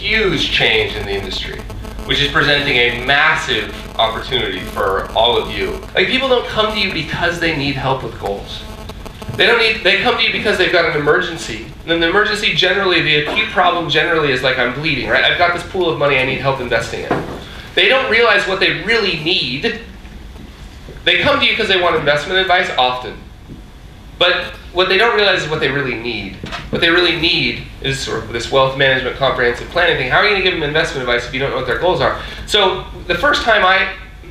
huge change in the industry, which is presenting a massive opportunity for all of you. Like, people don't come to you because they need help with goals. They come to you because they've got an emergency. And the emergency generally, the acute problem generally is like, I'm bleeding, right? I've got this pool of money I need help investing in. They don't realize what they really need. They come to you because they want investment advice often. But what they don't realize is what they really need. What they really need is sort of this wealth management comprehensive planning thing. How are you going to give them investment advice if you don't know what their goals are? So the first time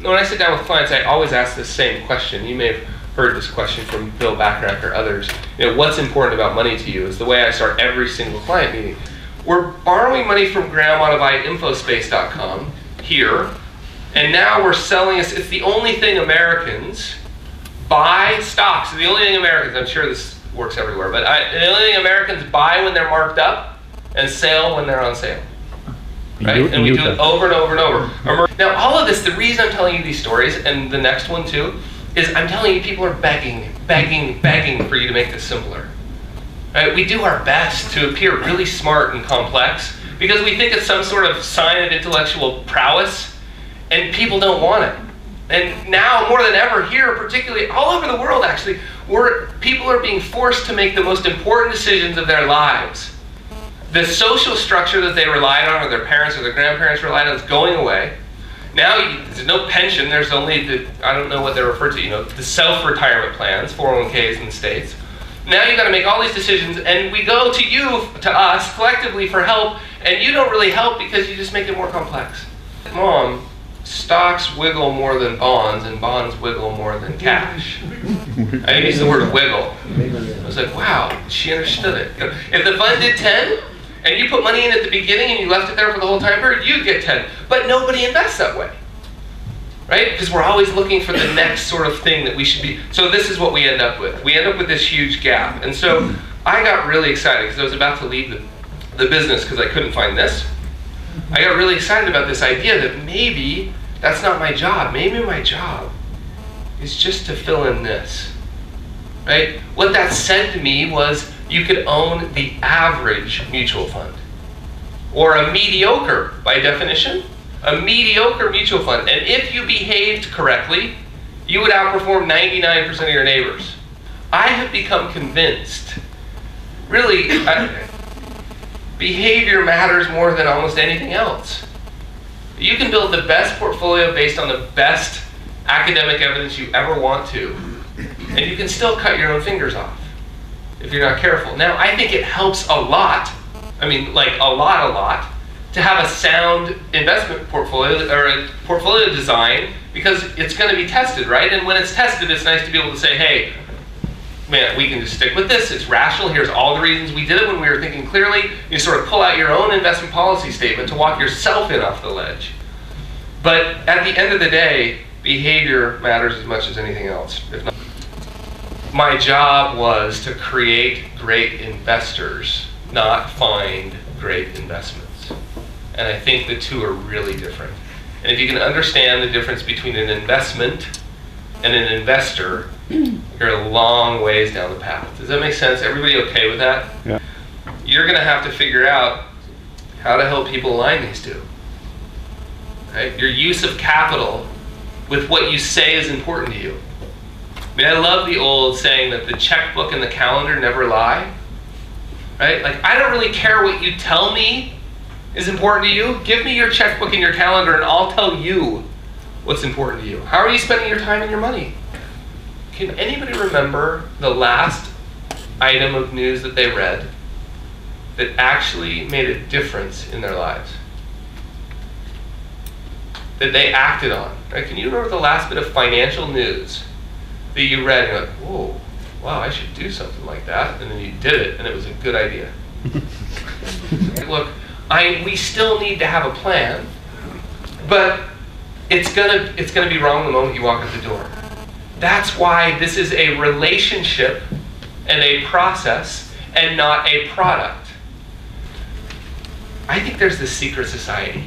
when I sit down with clients, I always ask this same question. You may have heard this question from Bill Bacharach or others. You know, what's important about money to you is the way I start every single client meeting. We're borrowing money from Grandma to buy infospace.com here, and now we're selling us. It's the only thing Americans buy stocks. The only thing Americans, I'm sure this works everywhere, but the only thing Americans buy when they're marked up and sell when they're on sale. Right? And we do it over and over and over. Now, all of this, the reason I'm telling you these stories, and the next one too, is I'm telling you people are begging for you to make this simpler. Right? We do our best to appear really smart and complex because we think it's some sort of sign of intellectual prowess, and people don't want it. And now, more than ever, here, particularly all over the world actually, people are being forced to make the most important decisions of their lives. The social structure that they relied on, or their parents or their grandparents relied on, is going away. Now, there's no pension, there's only I don't know what they're referred to, the self-retirement plans, 401ks in the States. Now you've got to make all these decisions, and we go to us, collectively for help, and you don't really help because you just make it more complex. Mom, stocks wiggle more than bonds, and bonds wiggle more than cash. I used the word wiggle. I was like, wow, she understood it. If the fund did 10, and you put money in at the beginning and you left it there for the whole time period, you'd get 10. But nobody invests that way, right? Because we're always looking for the next sort of thing that we should be. So this is what we end up with. We end up with this huge gap. And so I got really excited because I was about to leave the business because I couldn't find this. I got really excited about this idea that maybe that's not my job. Maybe my job is just to fill in this, right? What that said to me was you could own the average mutual fund, or a mediocre, by definition, a mediocre mutual fund. And if you behaved correctly, you would outperform 99% of your neighbors. I have become convinced, really, behavior matters more than almost anything else. You can build the best portfolio based on the best academic evidence you ever want to, and you can still cut your own fingers off if you're not careful. Now, I think it helps a lot, I mean, like a lot, to have a sound investment portfolio, or a portfolio design, because it's going to be tested, right? And when it's tested, it's nice to be able to say, hey, man, we can just stick with this. It's rational. Here's all the reasons we did it when we were thinking clearly. You sort of pull out your own investment policy statement to walk yourself in off the ledge. But at the end of the day, behavior matters as much as anything else. If not, my job was to create great investors, not find great investments. And I think the two are really different. And if you can understand the difference between an investment and an investor, you're a long ways down the path. Does that make sense? Everybody okay with that? Yeah. You're going to have to figure out how to help people align these two. Right? Your use of capital with what you say is important to you. I mean, I love the old saying that the checkbook and the calendar never lie. Right? Like, I don't really care what you tell me is important to you. Give me your checkbook and your calendar and I'll tell you what's important to you. How are you spending your time and your money? Can anybody remember the last item of news that they read that actually made a difference in their lives? That they acted on? Right? Can you remember the last bit of financial news that you read and you're like, whoa, wow, I should do something like that, and then you did it and it was a good idea? Look, we still need to have a plan, but it's gonna be wrong the moment you walk out the door. That's why this is a relationship and a process and not a product. I think there's this secret society.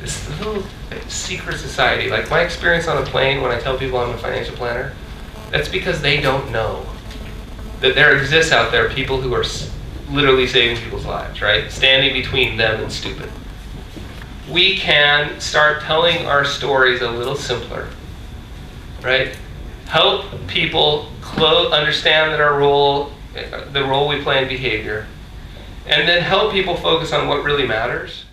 This little secret society. Like my experience on a plane when I tell people I'm a financial planner, that's because they don't know that there exists out there people who are literally saving people's lives, right? Standing between them and stupid. We can start telling our stories a little simpler, right? Help people understand that our role, the role we play in behavior, and then help people focus on what really matters.